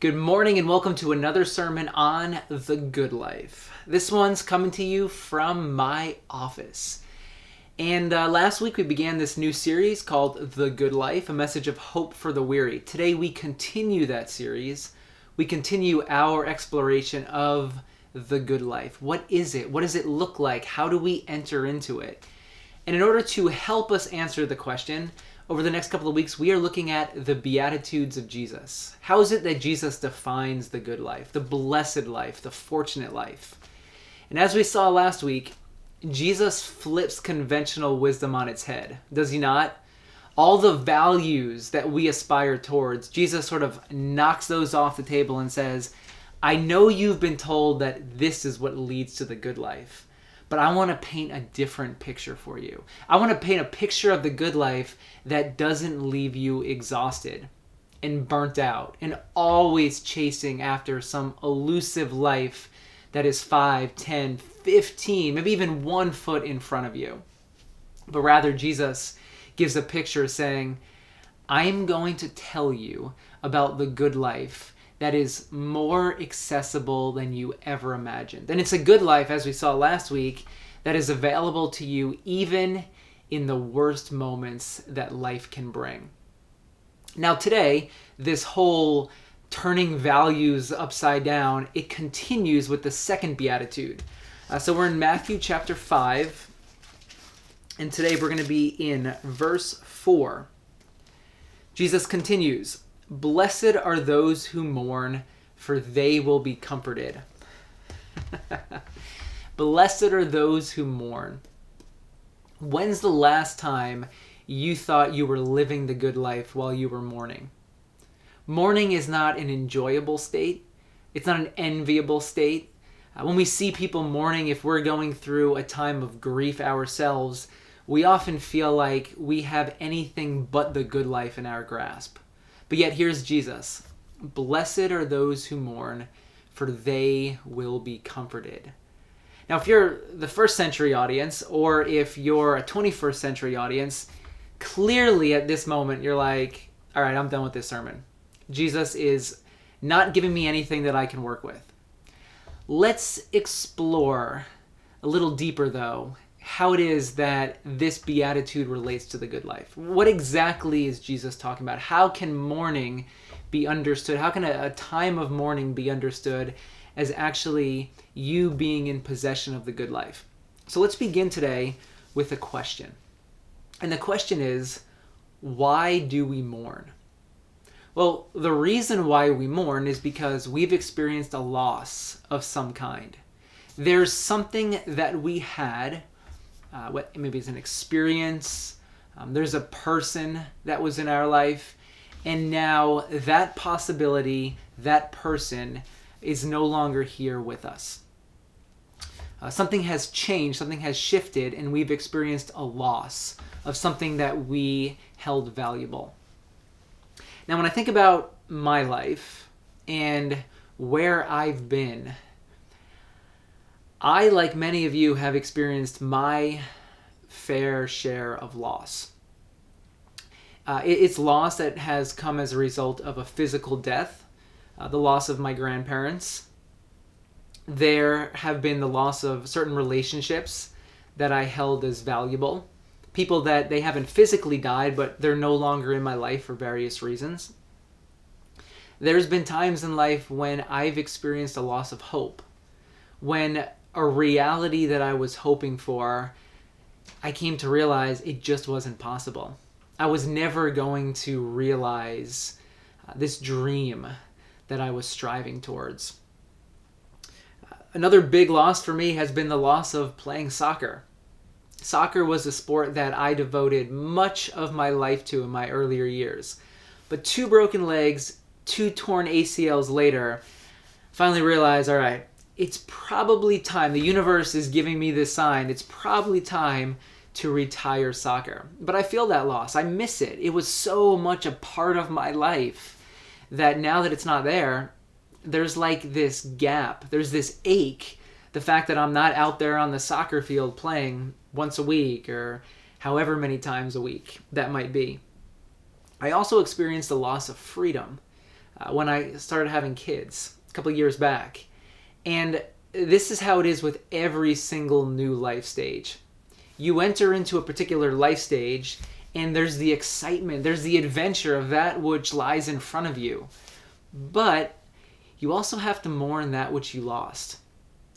Good morning and welcome to another sermon on the good life. This one's coming to you from my office. And last week we began this new series called The Good Life, a message of hope for the weary. Today we continue that series. We continue our exploration of the good life. What is it? What does it look like? How do we enter into it? And in order to help us answer the question, over the next couple of weeks, we are looking at the Beatitudes of Jesus. How is it that Jesus defines the good life, the blessed life, the fortunate life? And as we saw last week, Jesus flips conventional wisdom on its head, does he not? All the values that we aspire towards, Jesus sort of knocks those off the table and says, I know you've been told that this is what leads to the good life, but I want to paint a different picture for you. I want to paint a picture of the good life that doesn't leave you exhausted and burnt out and always chasing after some elusive life that is 5, 10, 15, maybe even 1 foot in front of you. But rather, Jesus gives a picture saying, I'm going to tell you about the good life that is more accessible than you ever imagined. And it's a good life, as we saw last week, that is available to you even in the worst moments that life can bring. Now today, this whole turning values upside down, it continues with the second Beatitude. So we're in Matthew chapter 5, and today we're going to be in verse 4. Jesus continues, Blessed are those who mourn, for they will be comforted. Blessed are those who mourn. When's the last time you thought you were living the good life while you were mourning? Mourning is not an enjoyable state. It's not an enviable state. When we see people mourning, if we're going through a time of grief ourselves, we often feel like we have anything but the good life in our grasp. But yet here's Jesus. Blessed are those who mourn, for they will be comforted. Now, if you're the first century audience, or if you're a 21st century audience, clearly at this moment you're like, all right, I'm done with this sermon. Jesus is not giving me anything that I can work with. Let's explore a little deeper, though, how it is that this beatitude relates to the good life. What exactly is Jesus talking about? How can mourning be understood? How can a time of mourning be understood as actually you being in possession of the good life? So let's begin today with a question. And the question is, why do we mourn? Well, the reason why we mourn is because we've experienced a loss of some kind. There's something that we had, maybe it's an experience, there's a person that was in our life, and now that possibility, that person is no longer here with us. Something has changed, something has shifted, and we've experienced a loss of something that we held valuable. Now, when I think about my life and where I've been, I, like many of you, have experienced my fair share of loss. It's loss that has come as a result of a physical death, the loss of my grandparents. There have been the loss of certain relationships that I held as valuable. People that they haven't physically died, but they're no longer in my life for various reasons. There's been times in life when I've experienced a loss of hope. When a reality that I was hoping for, I came to realize it just wasn't possible. I was never going to realize this dream that I was striving towards. Another big loss for me has been the loss of playing soccer. Soccer was a sport that I devoted much of my life to in my earlier years. But 2 broken legs, 2 torn ACLs later, finally realized, all right, it's probably time. The universe is giving me this sign. It's probably time to retire soccer. But I feel that loss. I miss it. It was so much a part of my life that now that it's not there, there's like this gap. There's this ache. The fact that I'm not out there on the soccer field playing once a week or however many times a week that might be. I also experienced the loss of freedom. when I started having kids a couple years back. And this is how it is with every single new life stage. You enter into a particular life stage, and there's the excitement, there's the adventure of that which lies in front of you. But you also have to mourn that which you lost.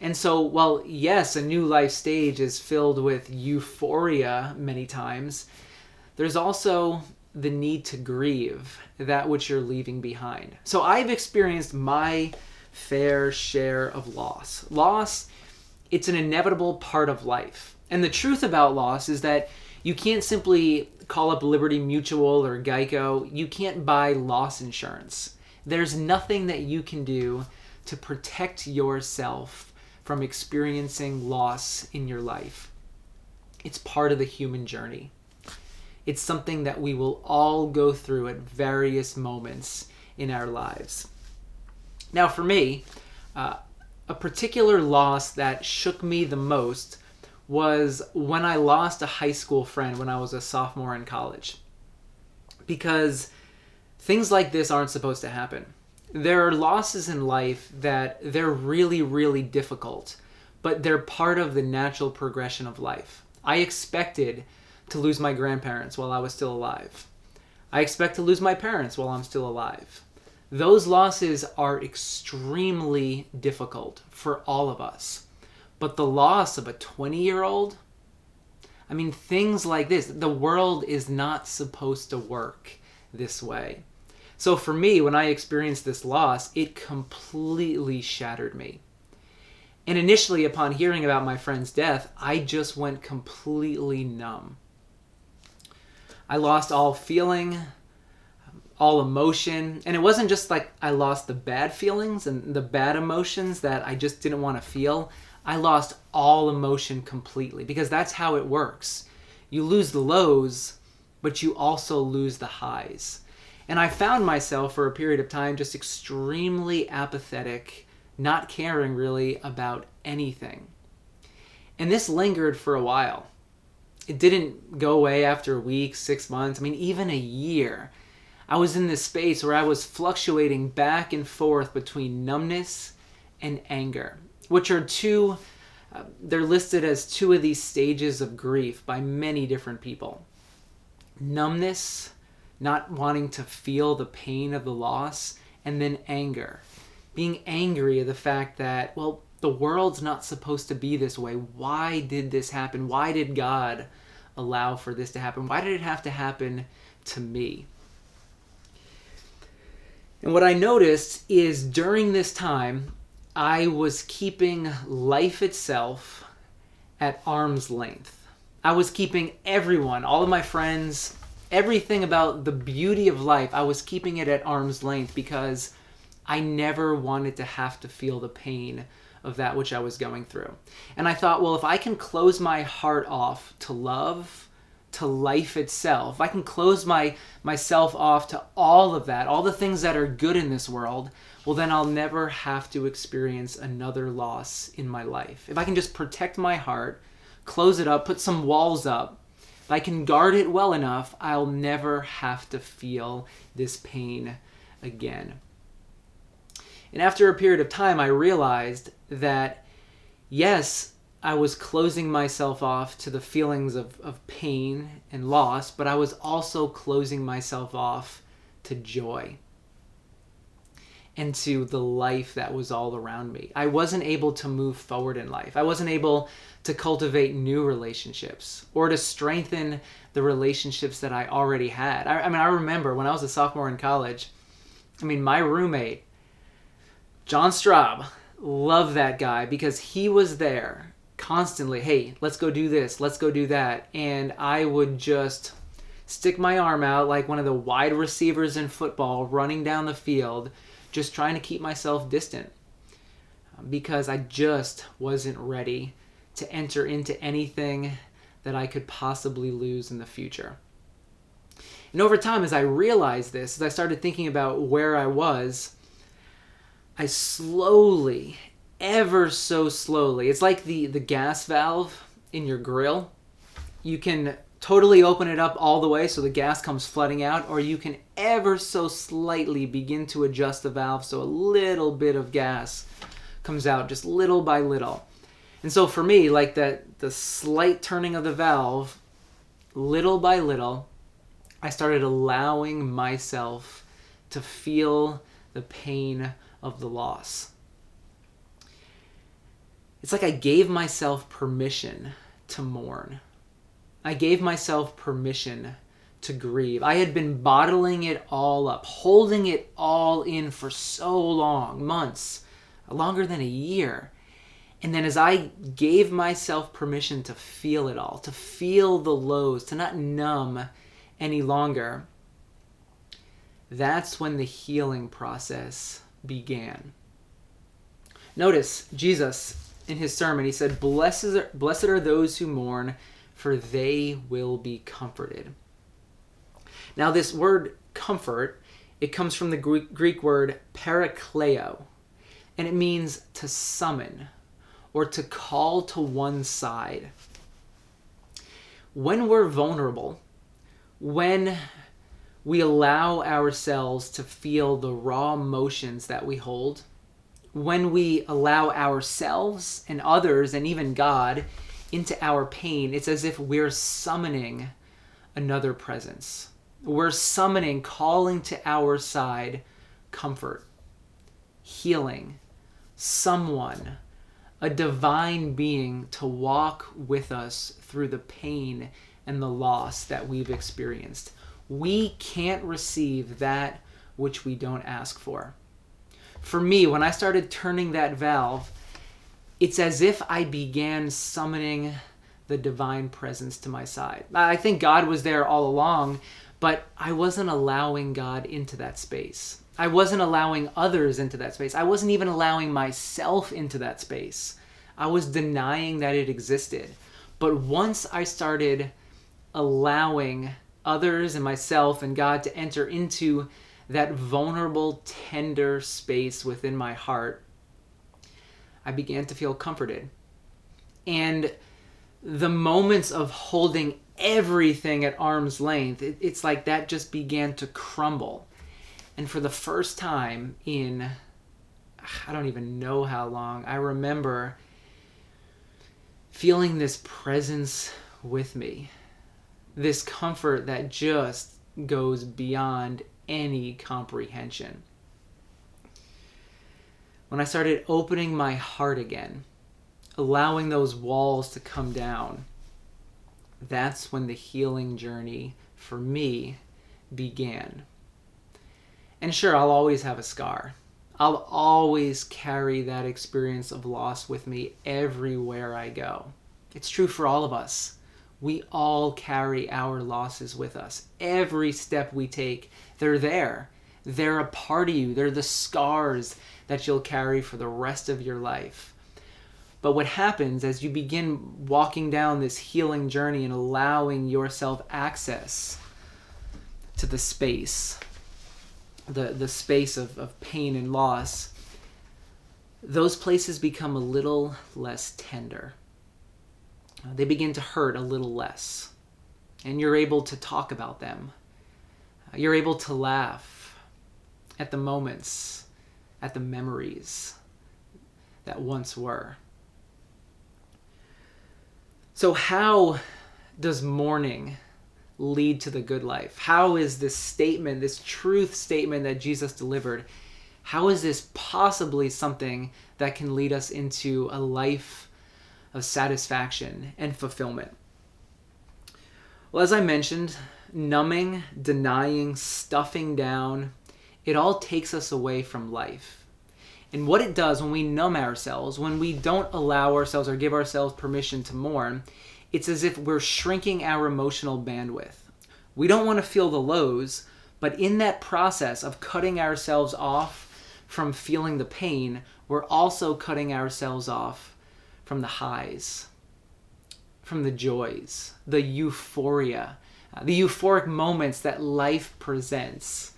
And so, while yes, a new life stage is filled with euphoria many times, there's also the need to grieve that which you're leaving behind. So I've experienced my fair share of loss. Loss, it's an inevitable part of life. And the truth about loss is that you can't simply call up Liberty Mutual or Geico. You can't buy loss insurance. There's nothing that you can do to protect yourself from experiencing loss in your life. It's part of the human journey. It's something that we will all go through at various moments in our lives. Now for me, a particular loss that shook me the most was when I lost a high school friend when I was a sophomore in college. Because things like this aren't supposed to happen. There are losses in life that they're really, really difficult, but they're part of the natural progression of life. I expected to lose my grandparents while I was still alive. I expect to lose my parents while I'm still alive. Those losses are extremely difficult for all of us. But the loss of a 20-year-old, I mean, things like this, the world is not supposed to work this way. So for me, when I experienced this loss, it completely shattered me. And initially, upon hearing about my friend's death, I just went completely numb. I lost all feeling, all emotion. And it wasn't just like I lost the bad feelings and the bad emotions that I just didn't want to feel. I lost all emotion completely, because that's how it works. You lose the lows, but you also lose the highs. And I found myself for a period of time just extremely apathetic, not caring really about anything. And this lingered for a while. It didn't go away after a week, 6 months, even a year. I was in this space where I was fluctuating back and forth between numbness and anger, which are they're listed as two of these stages of grief by many different people. Numbness, not wanting to feel the pain of the loss, and then anger. Being angry at the fact that, well, the world's not supposed to be this way. Why did this happen? Why did God allow for this to happen? Why did it have to happen to me? And what I noticed is during this time, I was keeping life itself at arm's length. I was keeping everyone, all of my friends, everything about the beauty of life, I was keeping it at arm's length because I never wanted to have to feel the pain of that which I was going through. And I thought, well, if I can close my heart off to love, to life itself, if I can close myself off to all of that, all the things that are good in this world, well, then I'll never have to experience another loss in my life. If I can just protect my heart, close it up, put some walls up, if I can guard it well enough, I'll never have to feel this pain again. And after a period of time, I realized that, yes, I was closing myself off to the feelings of pain and loss, but I was also closing myself off to joy and to the life that was all around me. I wasn't able to move forward in life. I wasn't able to cultivate new relationships or to strengthen the relationships that I already had. I remember when I was a sophomore in college, my roommate, John Straub, loved that guy because he was there constantly. Hey, let's go do this. Let's go do that. And I would just stick my arm out like one of the wide receivers in football, running down the field, just trying to keep myself distant because I just wasn't ready to enter into anything that I could possibly lose in the future. And over time, as I realized this, as I started thinking about where I was, I slowly, ever so slowly, it's like the gas valve in your grill. You can totally open it up all the way so the gas comes flooding out, or you can ever so slightly begin to adjust the valve so a little bit of gas comes out just little by little. And so for me, like the slight turning of the valve, little by little, I started allowing myself to feel the pain of the loss. It's like I gave myself permission to mourn. I gave myself permission to grieve. I had been bottling it all up, holding it all in for so long, months, longer than a year. And then as I gave myself permission to feel it all, to feel the lows, to not numb any longer, that's when the healing process began. Notice Jesus, in his sermon, he said, Blessed are those who mourn, for they will be comforted. Now this word comfort, it comes from the Greek word parakleo, and it means to summon or to call to one side. When we're vulnerable, when we allow ourselves to feel the raw emotions that we hold, when we allow ourselves and others and even God into our pain, it's as if we're summoning another presence. We're summoning, calling to our side comfort, healing, someone, a divine being to walk with us through the pain and the loss that we've experienced. We can't receive that which we don't ask for. For me, when I started turning that valve, it's as if I began summoning the divine presence to my side. I think God was there all along, but I wasn't allowing God into that space. I wasn't allowing others into that space. I wasn't even allowing myself into that space. I was denying that it existed. But once I started allowing others and myself and God to enter into that vulnerable, tender space within my heart, I began to feel comforted. And the moments of holding everything at arm's length, it's like that just began to crumble. And for the first time in, I don't even know how long, I remember feeling this presence with me, this comfort that just goes beyond any comprehension. When I started opening my heart again, allowing those walls to come down, that's when the healing journey for me began. And sure, I'll always have a scar. I'll always carry that experience of loss with me everywhere I go. It's true for all of us. We all carry our losses with us. Every step we take, they're there. They're a part of you. They're the scars that you'll carry for the rest of your life. But what happens as you begin walking down this healing journey and allowing yourself access to the space, the space of pain and loss, those places become a little less tender. They begin to hurt a little less. And you're able to talk about them. You're able to laugh at the moments, at the memories that once were. So how does mourning lead to the good life? How is this statement, this truth statement that Jesus delivered, how is this possibly something that can lead us into a life of satisfaction and fulfillment? Well, as I mentioned, numbing, denying, stuffing down, it all takes us away from life. And what it does when we numb ourselves, when we don't allow ourselves or give ourselves permission to mourn, it's as if we're shrinking our emotional bandwidth. We don't want to feel the lows, but in that process of cutting ourselves off from feeling the pain, we're also cutting ourselves off from the highs, from the joys, the euphoria, the euphoric moments that life presents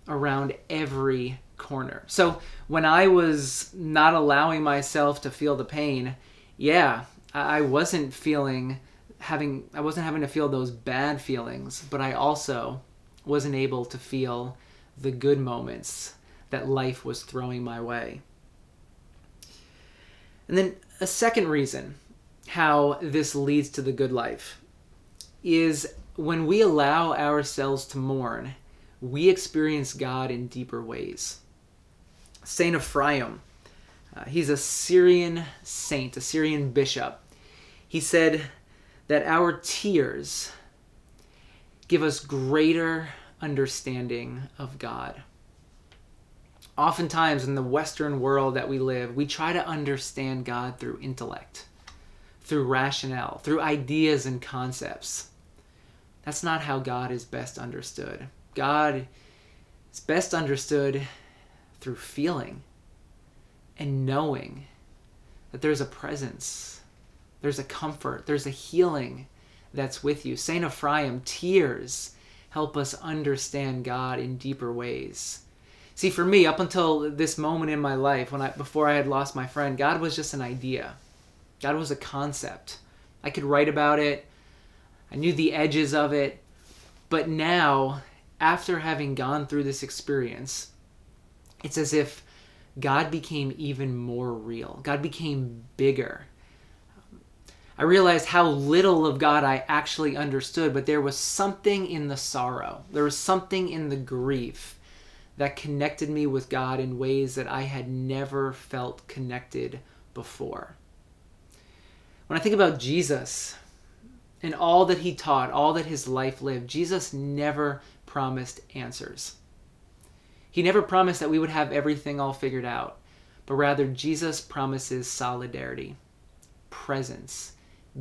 around every corner. So when I was not allowing myself to feel the pain, I wasn't feeling I wasn't having to feel those bad feelings, but I also wasn't able to feel the good moments that life was throwing my way. And then a second reason how this leads to the good life is when we allow ourselves to mourn, we experience God in deeper ways. Saint Ephraim, he's a Syrian saint, a Syrian bishop. He said that our tears give us greater understanding of God. Oftentimes in the Western world that we live, we try to understand God through intellect, through rationale, through ideas and concepts. That's not how God is best understood. God is best understood through feeling and knowing that there's a presence, there's a comfort, there's a healing that's with you. Saint Ephraim, tears help us understand God in deeper ways. See, for me, up until this moment in my life, before I had lost my friend, God was just an idea. God was a concept. I could write about it. I knew the edges of it. But now, after having gone through this experience, it's as if God became even more real. God became bigger. I realized how little of God I actually understood, but there was something in the sorrow. There was something in the grief that connected me with God in ways that I had never felt connected before. When I think about Jesus and all that he taught, all that his life lived, Jesus never promised answers. He never promised that we would have everything all figured out, but rather Jesus promises solidarity, presence,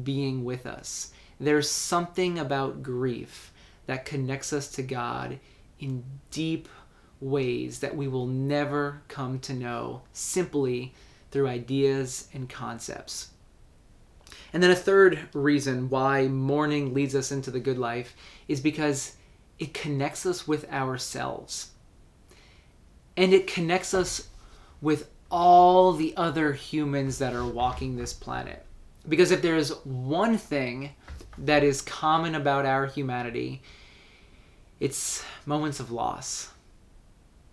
being with us. There's something about grief that connects us to God in deep ways that we will never come to know simply through ideas and concepts. And then a third reason why mourning leads us into the good life is because it connects us with ourselves. And it connects us with all the other humans that are walking this planet. Because if there's one thing that is common about our humanity, it's moments of loss,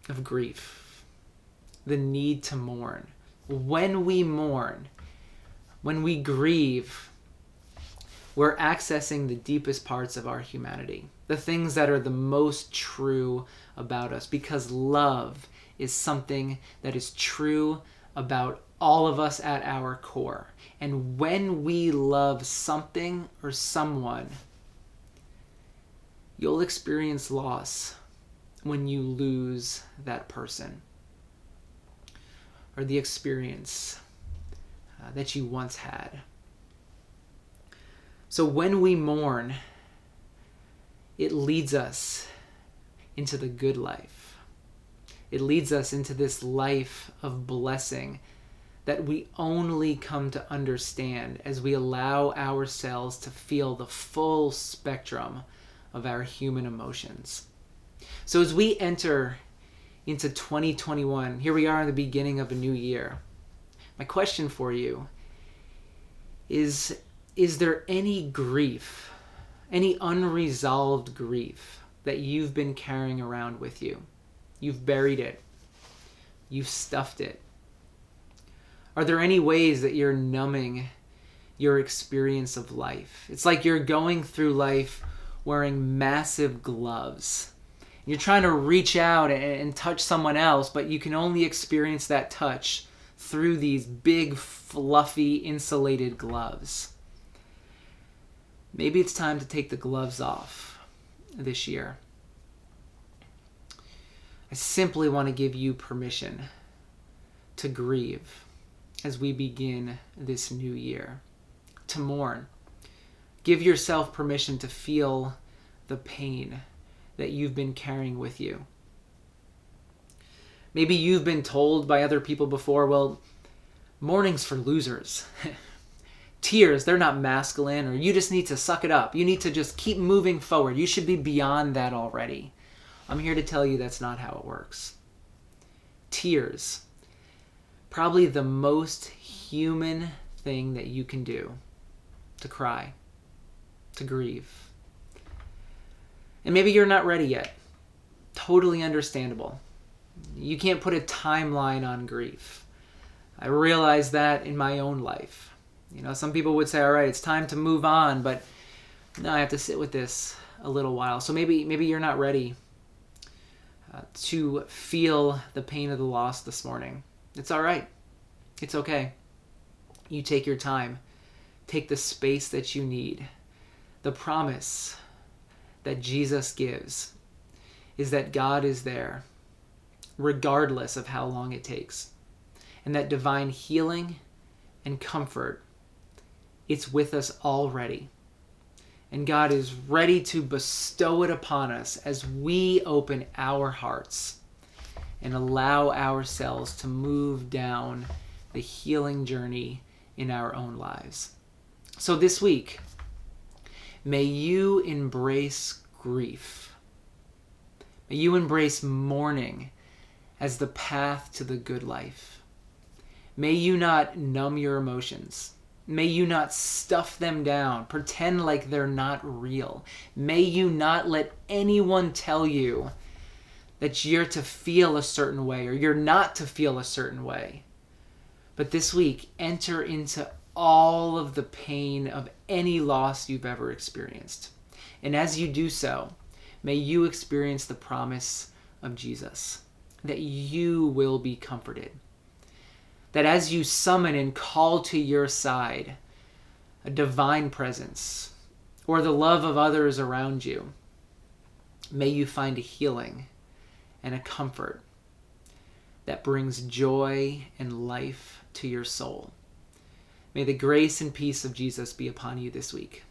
of grief, the need to mourn. When we mourn, when we grieve, we're accessing the deepest parts of our humanity, the things that are the most true about us, because love is something that is true about all of us at our core. And when we love something or someone, you'll experience loss when you lose that person or the experience that you once had. So when we mourn, it leads us into the good life. It leads us into this life of blessing that we only come to understand as we allow ourselves to feel the full spectrum of our human emotions. So as we enter into 2021, here we are in the beginning of a new year. My question for you is there any grief, any unresolved grief that you've been carrying around with you? You've buried it. You've stuffed it. Are there any ways that you're numbing your experience of life? It's like you're going through life wearing massive gloves. You're trying to reach out and touch someone else, but you can only experience that touch through these big, fluffy, insulated gloves. Maybe it's time to take the gloves off this year. I simply want to give you permission to grieve as we begin this new year, to mourn. Give yourself permission to feel the pain that you've been carrying with you. Maybe you've been told by other people before, well, mourning's for losers. Tears, they're not masculine, or you just need to suck it up. You need to just keep moving forward. You should be beyond that already. I'm here to tell you that's not how it works. Tears, probably the most human thing that you can do, to cry. to grieve. And maybe you're not ready yet. Totally understandable. You can't put a timeline on grief. I realize that in my own life. Some people would say, all right, it's time to move on, but no, I have to sit with this a little while. So maybe you're not ready to feel the pain of the loss this morning. It's all right. It's okay. You take your time. Take the space that you need. The promise that Jesus gives is that God is there, regardless of how long it takes. And that divine healing and comfort, it's with us already. And God is ready to bestow it upon us as we open our hearts and allow ourselves to move down the healing journey in our own lives. So this week, may you embrace grief. May you embrace mourning as the path to the good life. May you not numb your emotions. May you not stuff them down, pretend like they're not real. May you not let anyone tell you that you're to feel a certain way or you're not to feel a certain way. But this week, enter into all of the pain of any loss you've ever experienced. And as you do so, may you experience the promise of Jesus, that you will be comforted. That as you summon and call to your side a divine presence or the love of others around you, may you find a healing and a comfort that brings joy and life to your soul. May the grace and peace of Jesus be upon you this week.